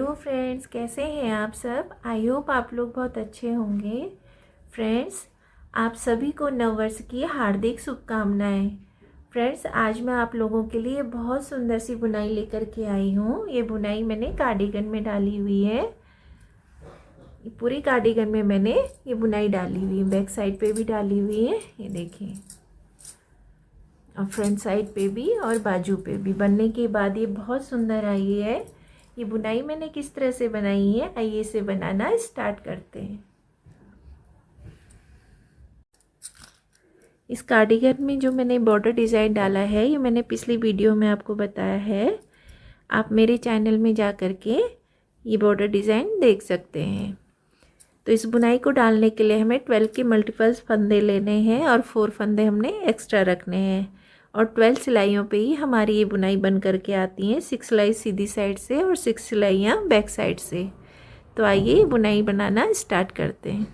Hello friends, कैसे हैं आप सब। आई होप आप लोग बहुत अच्छे होंगे। फ्रेंड्स, आप सभी को नववर्ष की हार्दिक शुभकामनाएं। फ्रेंड्स, आज मैं आप लोगों के लिए बहुत सुंदर सी बुनाई लेकर के आई हूँ। ये बुनाई मैंने कार्डिगन में डाली हुई है। पूरी कार्डिगन में मैंने ये बुनाई डाली हुई है। बैक साइड पे भी डाली हुई है, ये देखिए, और फ्रंट साइड पे भी और बाजू पे भी। बनने के बाद ये बहुत सुंदर आई है। ये बुनाई मैंने किस तरह से बनाई है, आइए इसे बनाना स्टार्ट करते हैं। इस कार्डिगन में जो मैंने बॉर्डर डिज़ाइन डाला है, ये मैंने पिछली वीडियो में आपको बताया है। आप मेरे चैनल में जा कर के ये बॉर्डर डिज़ाइन देख सकते हैं। तो इस बुनाई को डालने के लिए हमें 12 के मल्टीपल्स फंदे लेने हैं और 4 फंदे हमने एक्स्ट्रा रखने हैं। और 12 सिलाइयों पे ही हमारी ये बुनाई बन कर के आती हैं। 6 सिलाई सीधी साइड से और 6 सिलाइयाँ बैक साइड से। तो आइए बुनाई बनाना स्टार्ट करते हैं।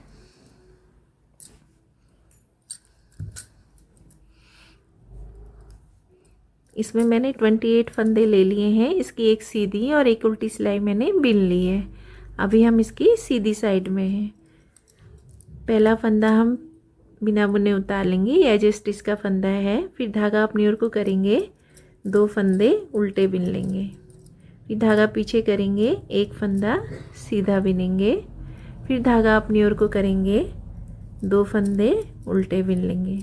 इसमें मैंने 28 फंदे ले लिए हैं। इसकी एक सीधी और एक उल्टी सिलाई मैंने बिन ली है। अभी हम इसकी सीधी साइड में हैं। पहला फंदा हम बिना बुने उतार लेंगे, ये एज स्टिच का फंदा है। फिर धागा अपनी ओर को करेंगे, 2 फंदे उल्टे बिन लेंगे। फिर धागा पीछे करेंगे, एक फंदा सीधा बिनेंगे। फिर धागा अपनी ओर को करेंगे, 2 फंदे उल्टे बिन लेंगे।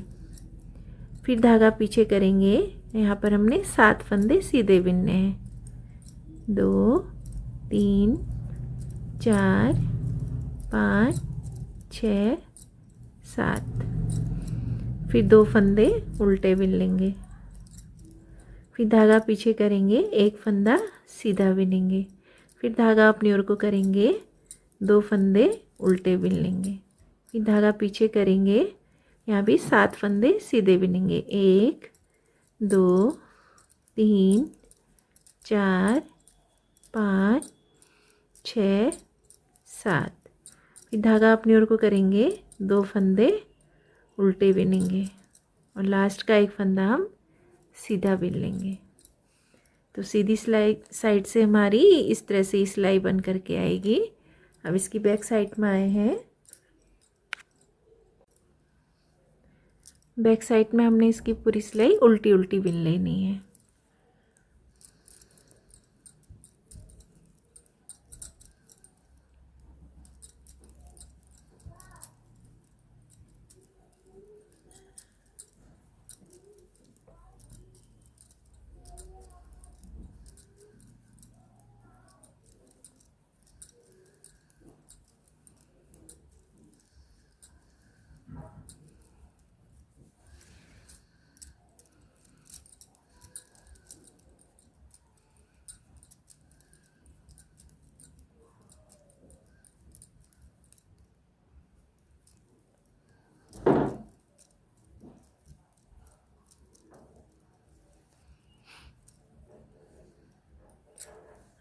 फिर धागा पीछे करेंगे, यहाँ पर हमने 7 फंदे सीधे बिनने हैं। 2 3 4 5 6 7। फिर 2 फंदे उल्टे बिन लेंगे। फिर धागा पीछे करेंगे, एक फंदा सीधा बिनेंगे। फिर धागा अपनी ओर को करेंगे, 2 फंदे उल्टे बिन लेंगे। फिर धागा पीछे करेंगे, यहाँ भी 7 फंदे सीधे बिनेंगे। 1 2 3 4 5 6 7। फिर धागा अपनी ओर को करेंगे, 2 फंदे उल्टे बिनेंगे और लास्ट का एक फंदा हम सीधा बिन लेंगे। तो सीधी सिलाई साइड से हमारी इस तरह से सिलाई बन करके आएगी। अब इसकी बैक साइड में आए हैं। बैक साइड में हमने इसकी पूरी सिलाई उल्टी उल्टी बिन लेनी है।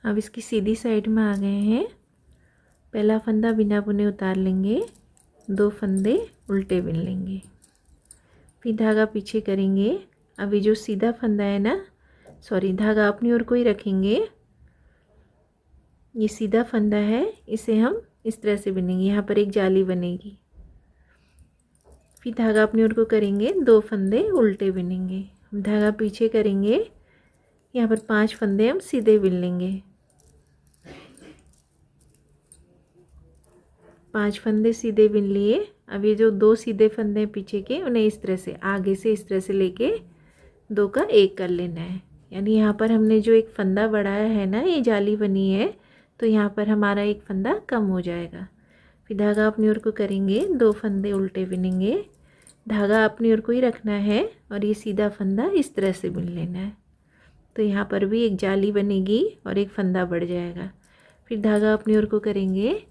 अब इसकी सीधी साइड में आ गए हैं। पहला फंदा बिना बुने उतार लेंगे, 2 फंदे उल्टे बिन लेंगे। फिर धागा पीछे करेंगे। अभी जो सीधा फंदा है ना, सॉरी, धागा अपनी ओर को ही रखेंगे। ये सीधा फंदा है, इसे हम इस तरह से बिनेंगे। यहाँ पर एक जाली बनेगी। फिर धागा अपनी ओर को करेंगे, 2 फंदे उल्टे बिनेंगे। धागा पीछे करेंगे, यहाँ पर 5 फंदे हम सीधे बिन लेंगे। 5 फंदे सीधे बिन लिए। अब ये जो 2 सीधे फंदे हैं पीछे के, उन्हें इस तरह से आगे से इस तरह से लेके 2 का 1 कर लेना है। यानी यहाँ पर हमने जो एक फंदा बढ़ाया है ना, ये जाली बनी है, तो यहाँ पर हमारा एक फंदा कम हो जाएगा। फिर धागा अपनी ओर को करेंगे, 2 फंदे उल्टे बिनेंगे। धागा अपनी ओर को ही रखना है और ये सीधा फंदा इस तरह से बिन लेना है। तो यहाँ पर भी एक जाली बनेगी और एक फंदा बढ़ जाएगा। फिर धागा अपनी ओर को करेंगे,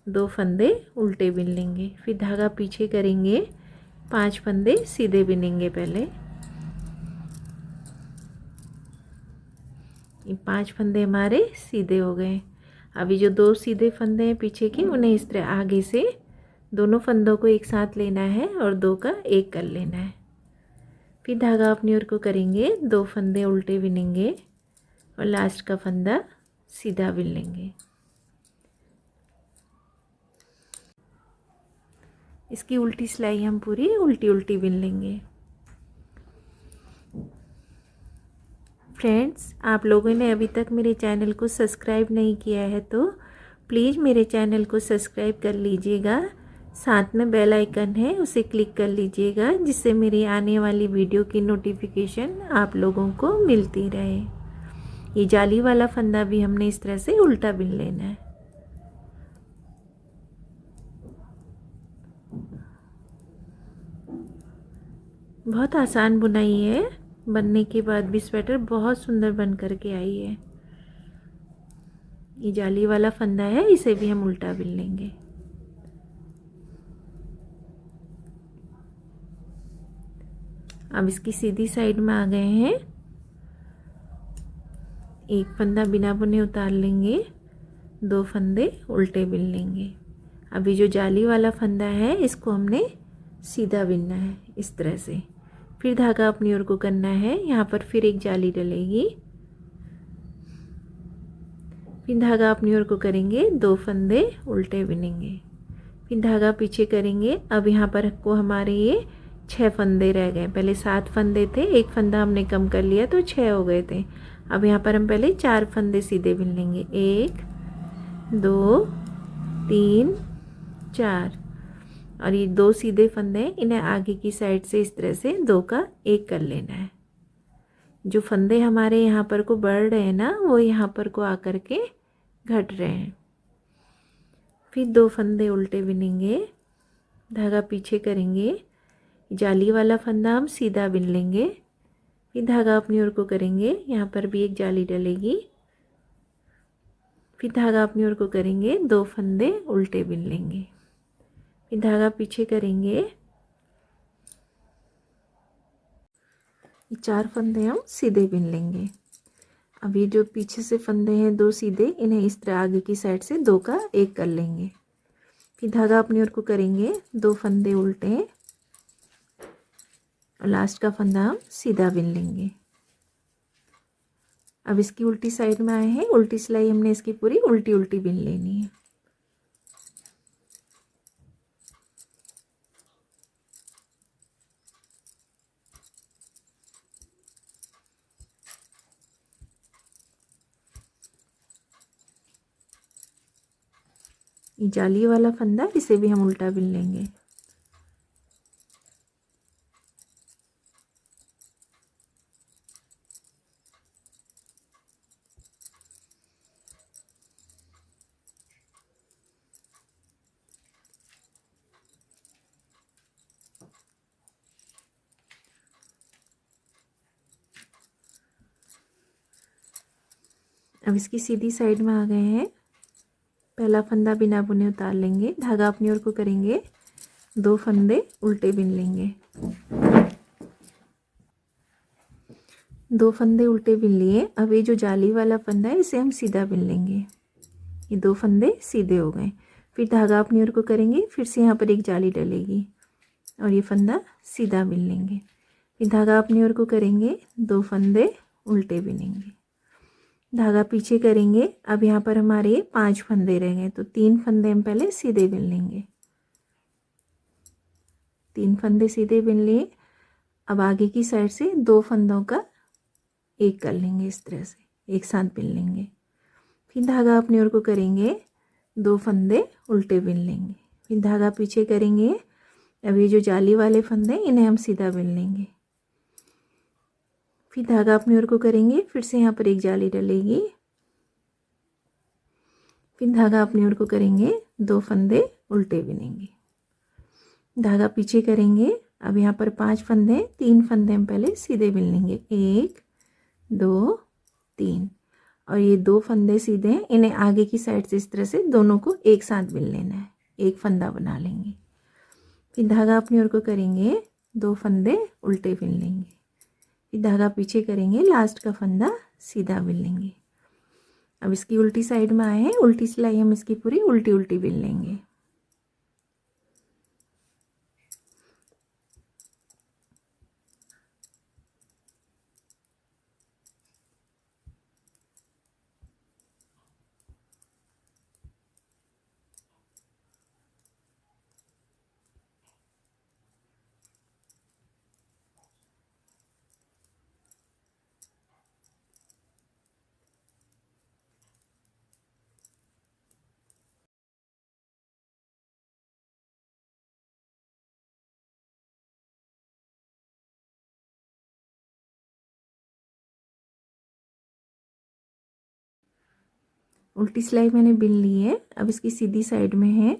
2 फंदे उल्टे बिन लेंगे। फिर धागा पीछे करेंगे, 5 फंदे सीधे बिनेंगे। पहले ये 5 फंदे हमारे सीधे हो गए। अभी जो 2 सीधे फंदे हैं पीछे के, उन्हें इस तरह आगे से दोनों फंदों को एक साथ लेना है और 2 का 1 कर लेना है। फिर धागा अपनी ओर को करेंगे, 2 फंदे उल्टे बिनेंगे और लास्ट का फंदा सीधा बिन लेंगे। इसकी उल्टी सिलाई हम पूरी उल्टी उल्टी बिन लेंगे। फ्रेंड्स, आप लोगों ने अभी तक मेरे चैनल को सब्सक्राइब नहीं किया है तो प्लीज़ मेरे चैनल को सब्सक्राइब कर लीजिएगा। साथ में बेल आइकन है, उसे क्लिक कर लीजिएगा, जिससे मेरी आने वाली वीडियो की नोटिफिकेशन आप लोगों को मिलती रहे। ये जाली वाला फंदा भी हमने इस तरह से उल्टा बिन लेना है। बहुत आसान बुनाई है, बनने के बाद भी स्वेटर बहुत सुंदर बन करके आई है। ये जाली वाला फंदा है, इसे भी हम उल्टा बिन लेंगे। अब इसकी सीधी साइड में आ गए हैं। एक फंदा बिना बुने उतार लेंगे, 2 फंदे उल्टे बिन लेंगे। अभी जो जाली वाला फंदा है इसको हमने सीधा बिनना है इस तरह से। फिर धागा अपनी ओर को करना है, यहाँ पर फिर एक जाली डलेगी, फिर धागा अपनी ओर को करेंगे, 2 फंदे उल्टे बिनेंगे, फिर धागा पीछे करेंगे। अब यहाँ पर को हमारे ये 6 फंदे रह गए। पहले 7 फंदे थे, एक फंदा हमने कम कर लिया तो 6 हो गए थे। अब यहाँ पर हम पहले 4 फंदे सीधे बिन लेंगे, 1 2 3 4। और ये 2 सीधे फंदे हैं, इन्हें आगे की साइड से इस तरह से 2 का 1 कर लेना है। जो फंदे हमारे यहाँ पर को बढ़ रहे हैं ना, वो यहाँ पर को आकर के घट रहे हैं। फिर 2 फंदे उल्टे बिनेंगे, धागा पीछे करेंगे, जाली वाला फंदा हम सीधा बिन लेंगे, फिर धागा अपनी ओर को करेंगे, यहाँ पर भी एक जाली डलेगी, फिर धागा अपनी ओर को करेंगे, 2 फंदे उल्टे बिन लेंगे, फिर धागा पीछे करेंगे, 4 फंदे हम सीधे बिन लेंगे। अब ये जो पीछे से फंदे हैं 2 सीधे, इन्हें इस तरह आगे की साइड से 2 का 1 कर लेंगे, फिर धागा अपनी ओर को करेंगे, 2 फंदे उल्टे और लास्ट का फंदा हम सीधा बिन लेंगे। अब इसकी उल्टी साइड में आए हैं, उल्टी सिलाई हमने इसकी पूरी उल्टी उल्टी बिन लेनी है। ये जाली वाला फंदा, इसे भी हम उल्टा बिन लेंगे। अब इसकी सीधी साइड में आ गए हैं। पहला फंदा बिना बुने उतार लेंगे, धागा अपनी ओर को करेंगे, 2 फंदे उल्टे बिन लेंगे, 2 फंदे उल्टे बिन लिए। अब ये जो जाली वाला फंदा है इसे हम सीधा बिन लेंगे। ये 2 फंदे सीधे हो गए, फिर धागा अपनी ओर को करेंगे, फिर से यहाँ पर एक जाली डलेगी और ये फंदा सीधा बिन लेंगे, फिर धागा अपनी ओर को करेंगे, 2 फंदे उल्टे बिनेंगे, धागा पीछे करेंगे। अब यहाँ पर हमारे 5 फंदे रह गए, तो 3 फंदे हम पहले सीधे बिन लेंगे, 3 फंदे सीधे बिन लिए। अब आगे की साइड से 2 फंदों का 1 कर लेंगे, इस तरह से एक साथ बिन लेंगे, फिर धागा अपनी ओर को करेंगे, 2 फंदे उल्टे बिन लेंगे, फिर धागा पीछे करेंगे। अब ये जो जाली वाले फंदे इन्हें हम सीधा बिन लेंगे, फिर धागा अपनी ओर को करेंगे, फिर से यहाँ पर एक जाली डलेगी, फिर धागा अपनी ओर को करेंगे, 2 फंदे उल्टे बिनेंगे, धागा पीछे करेंगे। अब यहाँ पर 5 फंदे, 3 फंदे हम पहले सीधे बिन लेंगे, 1 2 3। और ये 2 फंदे सीधे हैं, इन्हें आगे की साइड से इस तरह से दोनों को एक साथ बिन लेना है, एक फंदा बना लेंगे, फिर धागा अपनी ओर को करेंगे, 2 फंदे उल्टे बिन लेंगे, फिर धागा पीछे करेंगे, लास्ट का फंदा सीधा बिन लेंगे। अब इसकी उल्टी साइड में आए हैं, उल्टी सिलाई हम इसकी पूरी उल्टी उल्टी बिन लेंगे। उल्टी सिलाई मैंने बिन ली है। अब इसकी सीधी साइड में है,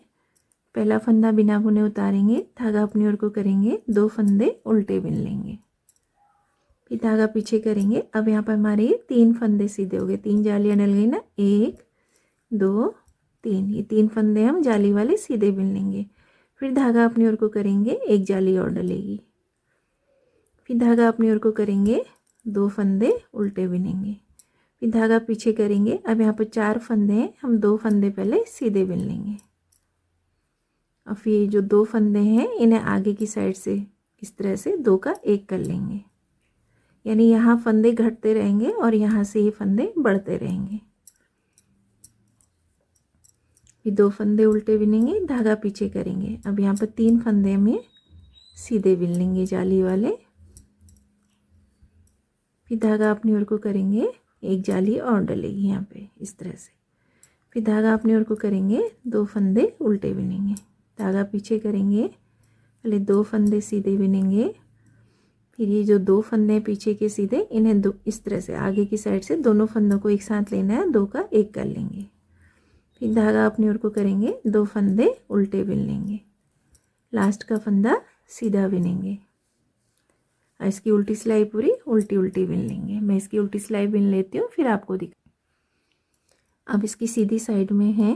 पहला फंदा बिना बुने उतारेंगे, धागा अपनी ओर को करेंगे, 2 फंदे उल्टे बिन लेंगे, फिर धागा पीछे करेंगे। अब यहाँ पर हमारे 3 फंदे सीधे हो गए, 3 जालियाँ डल गई ना, 1 2 3, ये 3 फंदे हम जाली वाले सीधे बिन लेंगे। फिर धागा अपनी ओर को करेंगे, 1 जाली और डलेगी, फिर धागा अपनी ओर को करेंगे, 2 फंदे उल्टे बिनेंगे, फिर धागा पीछे करेंगे। अब यहाँ पर 4 फंदे हैं, हम 2 फंदे पहले सीधे बिन लेंगे और फिर जो 2 फंदे हैं इन्हें आगे की साइड से इस तरह से 2 का 1 कर लेंगे, यानी यहाँ फंदे घटते रहेंगे और यहाँ से ये फंदे बढ़ते रहेंगे। फिर 2 फंदे उल्टे बिनेंगे, धागा पीछे करेंगे। अब यहाँ पर 3 फंदे में सीधे बिन लेंगे जाली वाले, फिर धागा अपनी ओर को करेंगे, 1 जाली और डलेगी यहाँ पे इस तरह से, फिर धागा अपनी ओर को करेंगे, 2 फंदे उल्टे बिनेंगे, धागा पीछे करेंगे, पहले 2 फंदे सीधे बिनेंगे, फिर ये जो 2 फंदे हैं पीछे के सीधे, इन्हें इस तरह से आगे की साइड से दोनों फंदों को एक साथ लेना है, 2 का 1 कर लेंगे, फिर धागा अपनी ओर को करेंगे, 2 फंदे उल्टे बिन लेंगे, लास्ट का फंदा सीधा बिनेंगे और इसकी उल्टी सिलाई पूरी उल्टी उल्टी बिन लेंगे। मैं इसकी उल्टी सिलाई बिन लेती हूँ, फिर आपको अब इसकी सीधी साइड में है,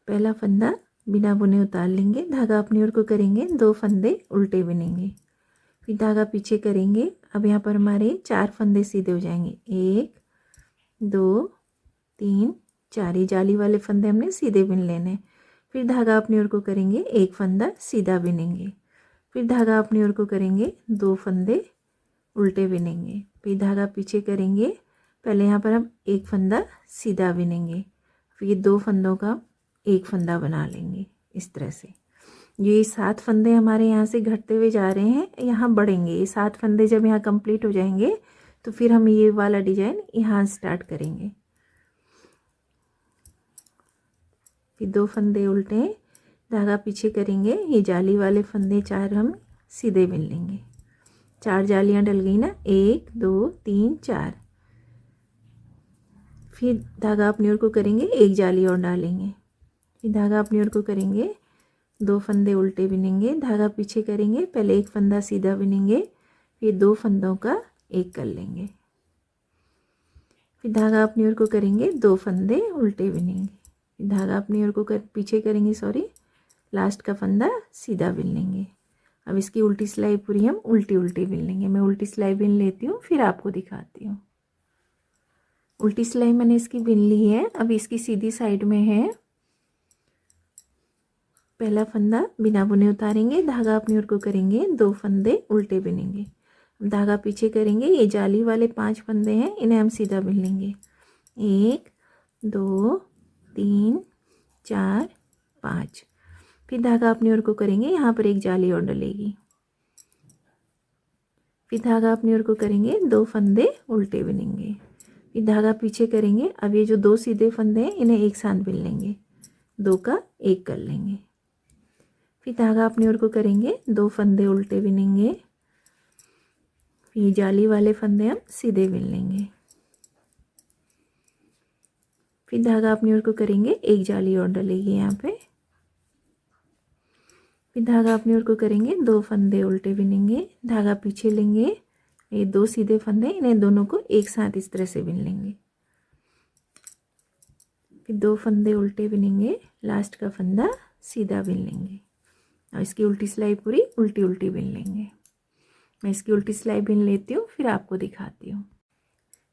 पहला फंदा बिना बुने उतार लेंगे, धागा अपनी ओर को करेंगे, 2 फंदे उल्टे बिनेंगे, फिर धागा पीछे करेंगे। अब यहाँ पर हमारे 4 फंदे सीधे हो जाएंगे, 1 2 3 4, ये जाली वाले फंदे हमने सीधे बिन लेने। फिर धागा अपनी ओर को करेंगे, 1 फंदा सीधा बिनेंगे, फिर धागा अपनी ओर को करेंगे, 2 फंदे उल्टे बिनेंगे, फिर धागा पीछे करेंगे, पहले यहाँ पर हम 1 फंदा सीधा बिनेंगे, फिर 2 फंदों का 1 फंदा बना लेंगे इस तरह से। ये 7 फंदे हमारे यहाँ से घटते हुए जा रहे हैं, यहाँ बढ़ेंगे। ये 7 फंदे जब यहाँ कंप्लीट हो जाएंगे तो फिर हम ये वाला डिजाइन यहाँ स्टार्ट करेंगे। फिर 2 फंदे उल्टे, धागा पीछे करेंगे, ये जाली वाले फंदे 4 हम सीधे बिन लेंगे, 4 जालियाँ डल गई ना, 1 2 3 4, फिर धागा अपनी ओर को करेंगे, 1 जाली और डालेंगे, फिर धागा अपनी ओर को करेंगे, 2 फंदे उल्टे बिनेंगे, धागा पीछे करेंगे, पहले 1 फंदा सीधा बिनेंगे, फिर 2 फंदों का 1 कर लेंगे, फिर धागा अपनी ओर को करेंगे, 2 फंदे उल्टे बिनेंगे, फिर धागा अपनी ओर को पीछे करेंगे, लास्ट का फंदा सीधा बिन लेंगे। अब इसकी उल्टी सिलाई पूरी हम उल्टी उल्टी बिन लेंगे। मैं उल्टी सिलाई बिन लेती हूँ, फिर आपको दिखाती हूँ। उल्टी सिलाई मैंने इसकी बिन ली है। अब इसकी सीधी साइड में है, पहला फंदा बिना बुने उतारेंगे, धागा अपनी ओर को करेंगे, 2 फंदे उल्टे बिनेंगे, धागा पीछे करेंगे, ये जाली वाले 5 फंदे हैं, इन्हें हम सीधा बिन लेंगे, 1 2 3 4 5, फिर धागा अपनी ओर को करेंगे, यहाँ पर 1 जाली और डलेगी, फिर धागा अपनी ओर को करेंगे, 2 फंदे उल्टे बिनेंगे, फिर धागा पीछे करेंगे। अब ये जो 2 सीधे फंदे हैं इन्हें एक साथ बिन लेंगे, 2 का 1 कर लेंगे, फिर धागा अपनी ओर को करेंगे, 2 फंदे उल्टे बिनेंगे, फिर जाली वाले फंदे हम सीधे बिन लेंगे, फिर धागा अपनी ओर को करेंगे, 1 जाली और डलेगी यहाँ पे, फिर धागा अपनी ओर को करेंगे, 2 फंदे उल्टे बिनेंगे, धागा पीछे लेंगे, ये 2 सीधे फंदे, इन्हें दोनों को एक साथ इस तरह से बिन लेंगे, फिर 2 फंदे उल्टे बिनेंगे, लास्ट का फंदा सीधा बिन लेंगे और इसकी उल्टी सिलाई पूरी उल्टी उल्टी बिन लेंगे। मैं इसकी उल्टी सिलाई बिन लेती हूँ, फिर आपको दिखाती हूँ।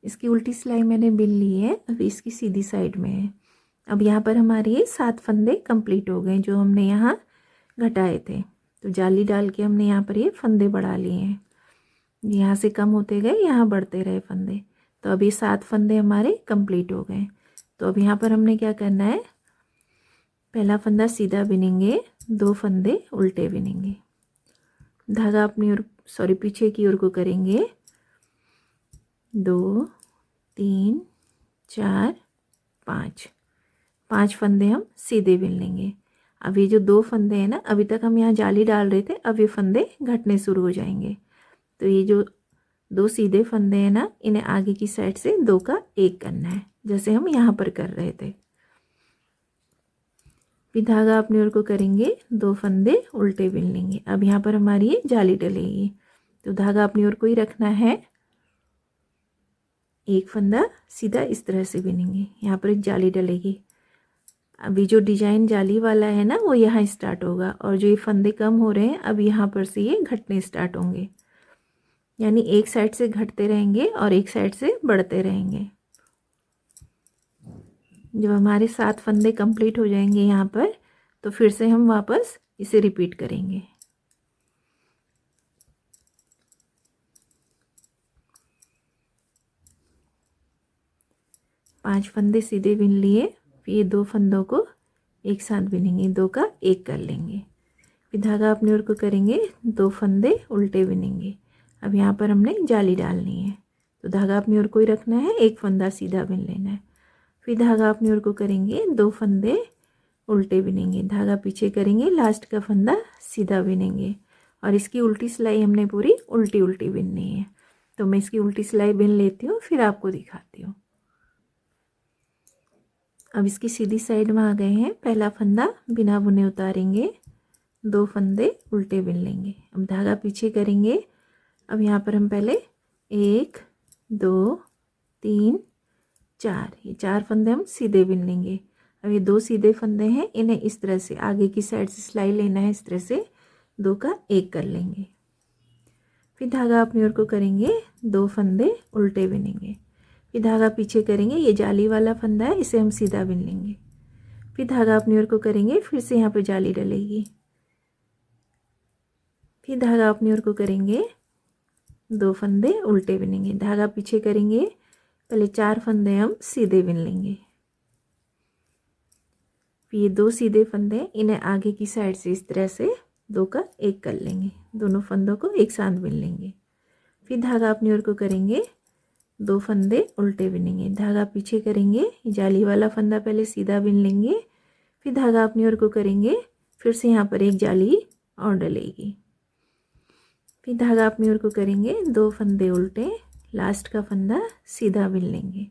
इसकी उल्टी सिलाई मैंने बिन ली है, अब इसकी सीधी साइड में है। अब यहाँ पर हमारे ये 7 फंदे कंप्लीट हो गए जो हमने यहाँ घटाए थे, तो जाली डाल के हमने यहाँ पर ये फंदे बढ़ा लिए हैं, यहाँ से कम होते गए, यहाँ बढ़ते रहे फंदे, तो अब ये 7 फंदे हमारे कंप्लीट हो गए। तो अब यहाँ पर हमने क्या करना है, पहला फंदा सीधा बिनेंगे, 2 फंदे उल्टे बिनेंगे, धागा अपनी ओर पीछे की ओर को करेंगे, 2 3 4 5 फंदे हम सीधे बिन लेंगे। अब ये जो 2 फंदे हैं ना, अभी तक हम यहाँ जाली डाल रहे थे, अब ये फंदे घटने शुरू हो जाएंगे, तो ये जो 2 सीधे फंदे हैं ना, इन्हें आगे की साइड से 2 का 1 करना है, जैसे हम यहाँ पर कर रहे थे। फिर धागा अपनी ओर को करेंगे, 2 फंदे उल्टे बिन लेंगे। अब यहाँ पर हमारी ये जाली डलेगी, तो धागा अपनी ओर को ही रखना है, एक फंदा सीधा इस तरह से बिनेंगे। यहाँ पर एक जाली डलेगी। अभी जो डिजाइन जाली वाला है ना वो यहाँ स्टार्ट होगा, और जो ये फंदे कम हो रहे हैं अब यहाँ पर से ये घटने स्टार्ट होंगे, यानी एक साइड से घटते रहेंगे और एक साइड से बढ़ते रहेंगे। जब हमारे 7 फंदे कंप्लीट हो जाएंगे यहाँ पर, तो फिर से हम वापस इसे रिपीट करेंगे। पांच फंदे सीधे बिन लिए, फिर ये 2 फंदों को एक साथ बिनेंगे, 2 का 1 कर लेंगे। फिर धागा अपनी ओर को करेंगे, 2 फंदे उल्टे बिनेंगे। अब यहाँ पर हमने जाली डालनी है, तो धागा अपनी ओर को ही रखना है, एक फंदा सीधा बिन लेना है। फिर धागा अपनी ओर को करेंगे, 2 फंदे उल्टे बिनेंगे, धागा पीछे करेंगे, लास्ट का फंदा सीधा बिनेंगे। और इसकी उल्टी सिलाई हमने पूरी उल्टी उल्टी बिननी है। तो मैं इसकी उल्टी सिलाई बिन लेती हूँ, फिर आपको दिखाती हूँ। अब इसकी सीधी साइड में आ गए हैं। पहला फंदा बिना बुने उतारेंगे, 2 फंदे उल्टे बिन लेंगे। अब धागा पीछे करेंगे। अब यहाँ पर हम पहले 1 2 3 4, ये 4 फंदे हम सीधे बिन लेंगे। अब ये 2 सीधे फंदे हैं, इन्हें इस तरह से आगे की साइड से सिलाई लेना है, इस तरह से 2 का 1 कर लेंगे। फिर धागा अपनी ओर को करेंगे, 2 फंदे उल्टे बिनेंगे। फिर धागा पीछे करेंगे, ये जाली वाला फंदा है, इसे हम सीधा बिन लेंगे। फिर धागा अपनी ओर को करेंगे, फिर से यहाँ पे जाली डलेगी। फिर धागा अपनी ओर को करेंगे, 2 फंदे उल्टे बिनेंगे, धागा पीछे करेंगे, पहले 4 फंदे हम सीधे बिन लेंगे। फिर ये 2 सीधे फंदे, इन्हें आगे की साइड से इस तरह से 2 का 1 कर लेंगे, दोनों फंदों को एक साथ बिन लेंगे। फिर धागा अपनी ओर को करेंगे, 2 फंदे उल्टे बिनेंगे, धागा पीछे करेंगे, जाली वाला फंदा पहले सीधा बिन लेंगे। फिर धागा अपनी ओर को करेंगे, फिर से यहाँ पर एक जाली और डलेगी। फिर धागा अपनी ओर को करेंगे, 2 फंदे उल्टे, लास्ट का फंदा सीधा बिन लेंगे।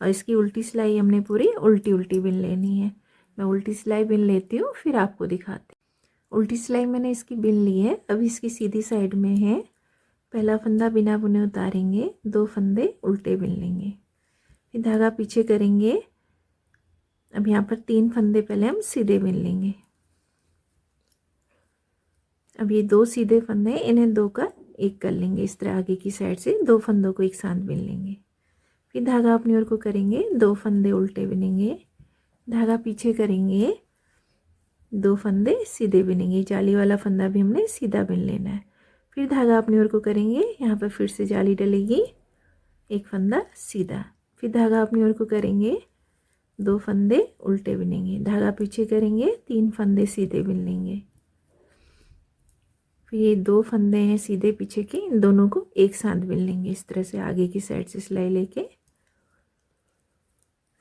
और इसकी उल्टी सिलाई हमने पूरी उल्टी उल्टी बिन लेनी है। मैं उल्टी सिलाई बिन लेती हूँ, फिर आपको दिखाती हूँ। उल्टी सिलाई मैंने इसकी बिन ली है। अब इसकी सीधी साइड में है, पहला फंदा बिना बुने उतारेंगे, 2 फंदे उल्टे बिन लेंगे। फिर धागा पीछे करेंगे। अब यहाँ पर 3 फंदे पहले हम सीधे बिन लेंगे। अब ये 2 सीधे फंदे, इन्हें 2 का 1 कर लेंगे, इस तरह आगे की साइड से 2 फंदों को एक साथ बिन लेंगे। फिर धागा अपनी ओर को करेंगे, 2 फंदे उल्टे बिनेंगे, धागा पीछे करेंगे, 2 फंदे सीधे बिनेंगे, जाली वाला फंदा भी हमने सीधा बिन लेना है। फिर धागा अपनी ओर को करेंगे, यहाँ पर फिर से जाली डलेगी, एक फंदा सीधा। फिर धागा अपनी ओर को करेंगे, 2 फंदे उल्टे बिनेंगे, धागा पीछे करेंगे, 3 फंदे सीधे बिन लेंगे। फिर ये 2 फंदे हैं सीधे पीछे के, इन दोनों को एक साथ बिन लेंगे, इस तरह से आगे की साइड से सिलाई लेके।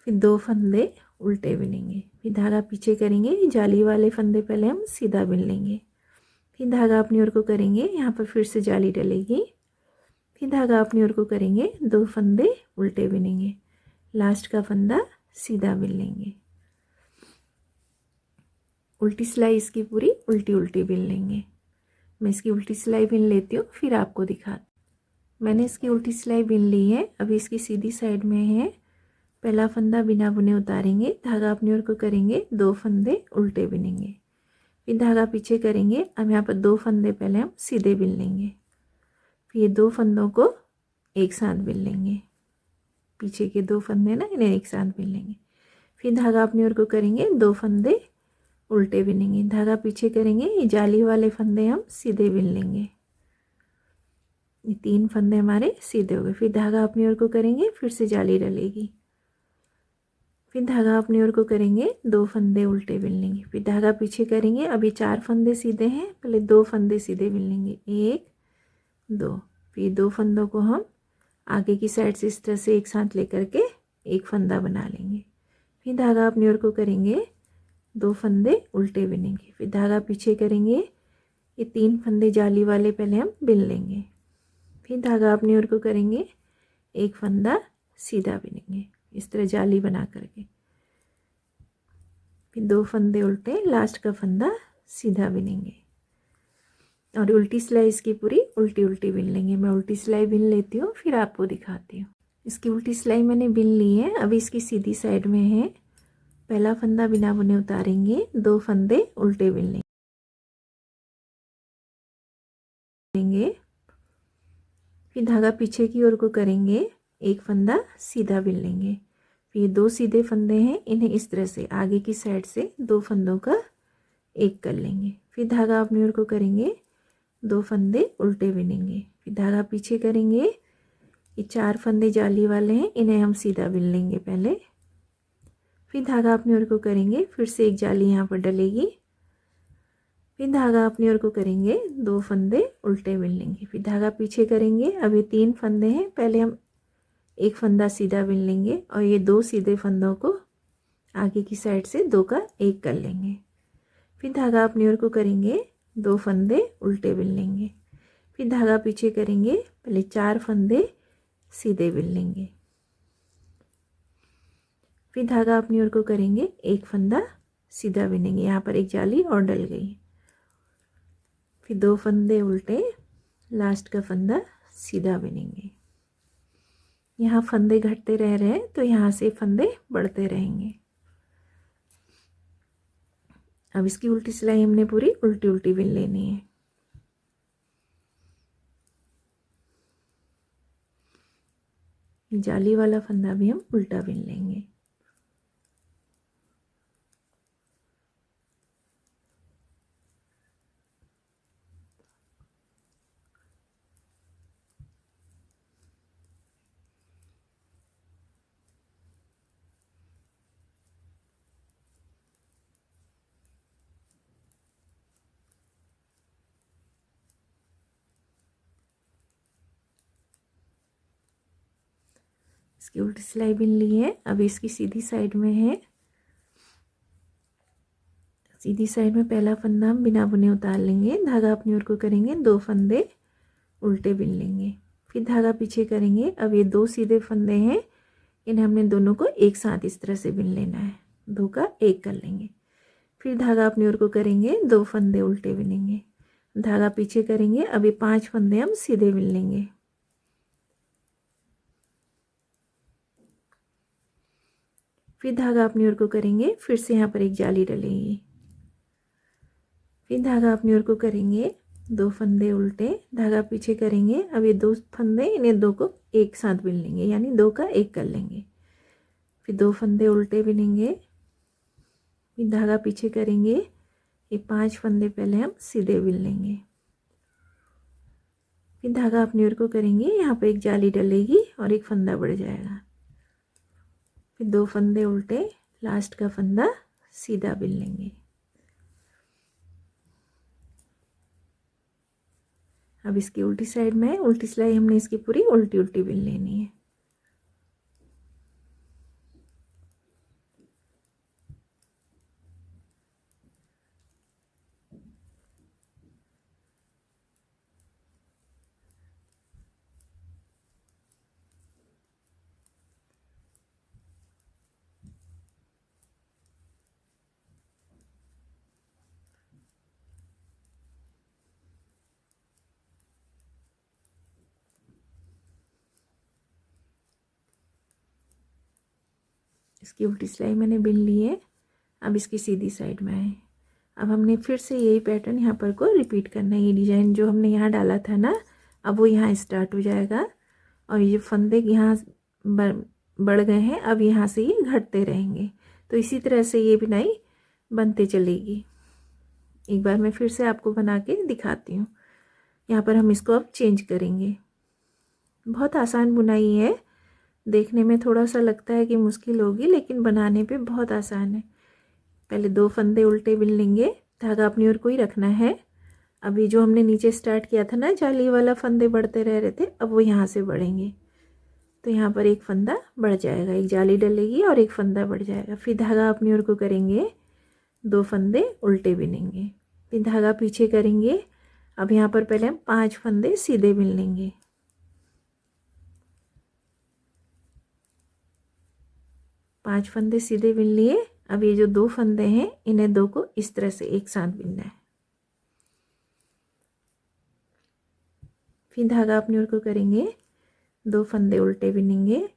फिर 2 फंदे उल्टे बिनेंगे, फिर धागा पीछे करेंगे, जाली वाले फंदे पहले हम सीधा बिन लेंगे। फिर धागा अपनी ओर को करेंगे, यहाँ पर फिर से जाली डलेगी। फिर धागा अपनी ओर को करेंगे, 2 फंदे उल्टे बिनेंगे, लास्ट का फंदा सीधा बिन लेंगे। उल्टी सिलाई इसकी पूरी उल्टी उल्टी बिन लेंगे। मैं इसकी उल्टी सिलाई बिन लेती हूँ, फिर आपको दिखाती। मैंने इसकी उल्टी सिलाई बिन ली है। अभी इसकी सीधी साइड में है, पहला फंदा बिना बुने उतारेंगे, धागा अपनी ओर को करेंगे, 2 फंदे उल्टे बिनेंगे। फिर धागा पीछे करेंगे। अब यहाँ पर 2 फंदे पहले हम सीधे बिन लेंगे, फिर ये 2 फंदों को एक साथ बिन लेंगे, पीछे के 2 फंदे ना, इन्हें एक साथ बिन लेंगे। फिर धागा अपनी ओर को करेंगे, 2 फंदे उल्टे बिनेंगे, धागा पीछे करेंगे, ये जाली वाले फंदे हम सीधे बिन लेंगे। ये 3 फंदे हमारे सीधे हो गए। फिर धागा अपनी ओर को करेंगे, फिर से जाली डलेगी। फिर धागा अपनी ओर को करेंगे, 2 फंदे उल्टे बिन लेंगे, फिर धागा पीछे करेंगे। अभी 4 फंदे सीधे हैं, पहले 2 फंदे सीधे बिन लेंगे, 1 2। फिर 2 फंदों को हम आगे की साइड से इस तरह से एक साथ लेकर के एक फंदा बना लेंगे। फिर धागा अपनी ओर को करेंगे, 2 फंदे उल्टे बिनेंगे, फिर धागा पीछे करेंगे, ये 3 फंदे जाली वाले पहले हम बिन लेंगे। फिर धागा अपनी ओर को करेंगे, एक फंदा सीधा बिनेंगे, इस तरह जाली बना करके। फिर 2 फंदे उल्टे, लास्ट का फंदा सीधा बिनेंगे और उल्टी सिलाई इसकी पूरी उल्टी उल्टी बिन लेंगे। मैं उल्टी सिलाई बिन लेती हूँ, फिर आपको दिखाती हूँ। इसकी उल्टी सिलाई मैंने बिन ली है। अभी इसकी सीधी साइड में है। पहला फंदा बिना बुने उतारेंगे, 2 फंदे उल्टे बिन लेंगे, फिर धागा पीछे की ओर को करेंगे, एक फंदा सीधा बिन लेंगे। फिर 2 सीधे फंदे हैं, इन्हें इस तरह से आगे की साइड से 2 फंदों का एक कर लेंगे। फिर धागा अपनी ओर को करेंगे, 2 फंदे उल्टे बिनेंगे, फिर धागा पीछे करेंगे। ये 4 फंदे जाली वाले हैं, इन्हें हम सीधा बिन लेंगे पहले। फिर धागा अपनी ओर को करेंगे, फिर से एक जाली यहाँ पर डलेगी, फिर धागा अपनी ओर को करेंगे, 2 फंदे उल्टे बिन लेंगे, फिर धागा पीछे करेंगे। अब ये 3 फंदे हैं, पहले हम एक फंदा सीधा बिन लेंगे और ये 2 सीधे फंदों को आगे की साइड से 2 का एक कर लेंगे। फिर धागा अपनी ओर को करेंगे, 2 फंदे उल्टे बिन लेंगे, फिर धागा पीछे करेंगे, पहले 4 फंदे सीधे बिन लेंगे, फिर धागा अपनी ओर को करेंगे, एक फंदा सीधा बिनेंगे। यहाँ पर एक जाली और डल गई। फिर 2 फंदे उल्टे, लास्ट का फंदा सीधा बिनेंगे। यहाँ फंदे घटते रह रहे हैं तो यहाँ से फंदे बढ़ते रहेंगे। अब इसकी उल्टी सिलाई हमने पूरी उल्टी उल्टी बिन लेनी है। जाली वाला फंदा भी हम उल्टा बिन लेंगे। इसकी उल्टी सिलाई बिन ली है। अब इसकी सीधी साइड में है। सीधी साइड में पहला फंदा हम बिना बुने उतार लेंगे, धागा अपनी ओर को करेंगे, 2 फंदे उल्टे बिन लेंगे, फिर धागा पीछे करेंगे। अब ये 2 सीधे फंदे हैं, इन्हें हमने दोनों को एक साथ इस तरह से बिन लेना है, 2 का एक कर लेंगे। फिर धागा अपनी ओर को करेंगे, 2 फंदे उल्टे बिनेंगे, धागा पीछे करेंगे। अभी 5 फंदे हम सीधे बिन लेंगे, फिर धागा अपनी ओर को करेंगे, फिर से यहाँ पर एक जाली डलेगी, फिर धागा अपनी ओर को करेंगे, 2 फंदे उल्टे, धागा पीछे करेंगे। अब ये 2 फंदे, इन्हें 2 को एक साथ बिन लेंगे, यानी 2 का एक कर लेंगे, फिर 2 फंदे उल्टे बिनेंगे, फिर धागा पीछे करेंगे। ये 5 फंदे पहले हम सीधे बिन लेंगे, फिर धागा अपनी ओर को करेंगे, यहाँ पे एक जाली डलेगी और एक फंदा बढ़ जाएगा, फिर 2 फंदे उल्टे, लास्ट का फंदा सीधा बिन लेंगे। अब इसकी उल्टी साइड में उल्टी सिलाई हमने इसकी पूरी उल्टी उल्टी बिन लेनी है। इसकी उल्टी सिलाई मैंने बिन ली है। अब इसकी सीधी साइड में है। अब हमने फिर से यही पैटर्न यहाँ पर को रिपीट करना है। ये डिजाइन जो हमने यहाँ डाला था ना, अब वो यहाँ स्टार्ट हो जाएगा और ये फंदे यहाँ बढ़ गए हैं, अब यहाँ से ये घटते रहेंगे। तो इसी तरह से ये बुनाई बनते चलेगी। एक बार मैं फिर से आपको बना के दिखाती हूँ। यहाँ पर हम इसको अब चेंज करेंगे। बहुत आसान बुनाई है, देखने में थोड़ा सा लगता है कि मुश्किल होगी, लेकिन बनाने पे बहुत आसान है। पहले 2 फंदे उल्टे बिन लेंगे, धागा अपनी ओर को ही रखना है। अभी जो हमने नीचे स्टार्ट किया था ना, जाली वाला फंदे बढ़ते रह रहे थे, अब वो यहाँ से बढ़ेंगे। तो यहाँ पर एक फंदा बढ़ जाएगा, एक जाली डलेगी और एक फंदा बढ़ जाएगा। फिर धागा अपनी ओर को करेंगे, 2 फंदे उल्टे बिनेंगे, फिर धागा पीछे करेंगे। अब यहाँ पर पहले हम 5 फंदे सीधे बिन लेंगे, 5 फंदे सीधे बिन लिए। अब ये जो 2 फंदे हैं इन्हें 2 को इस तरह से एक साथ बिनना है। फिर धागा अपनी ओर को करेंगे, 2 फंदे उल्टे बिनेंगे,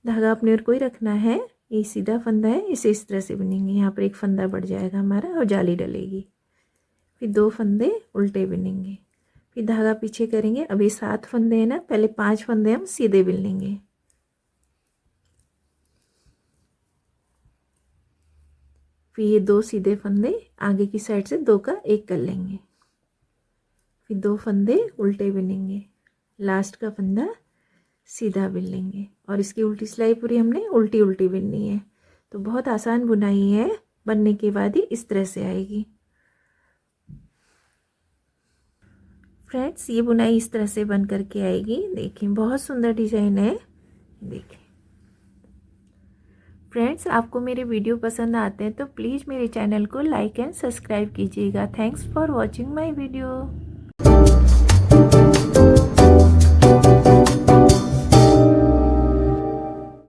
धागा अपनी ओर को ही रखना है। ये सीधा फंदा है, इसे इस तरह से बिनेंगे। यहाँ पर एक फंदा बढ़ जाएगा हमारा और जाली डलेगी। फिर 2 फंदे उल्टे बिनेंगे, फिर धागा पीछे करेंगे। अभी 7 फंदे हैं ना, पहले 5 फंदे हम सीधे बिन लेंगे। फिर ये 2 सीधे फंदे आगे की साइड से 2 का एक कर लेंगे। फिर 2 फंदे उल्टे बिनेंगे, लास्ट का फंदा सीधा बिन लेंगे और इसकी उल्टी सिलाई पूरी हमने उल्टी उल्टी बिननी है। तो बहुत आसान बुनाई है, बनने के बाद ही इस तरह से आएगी। फ्रेंड्स, ये बुनाई इस तरह से बन करके आएगी। देखिए बहुत सुंदर डिजाइन है। देखिए फ्रेंड्स, आपको मेरे वीडियो पसंद आते हैं तो प्लीज़ मेरे चैनल को लाइक एंड सब्सक्राइब कीजिएगा। Thanks for watching my video.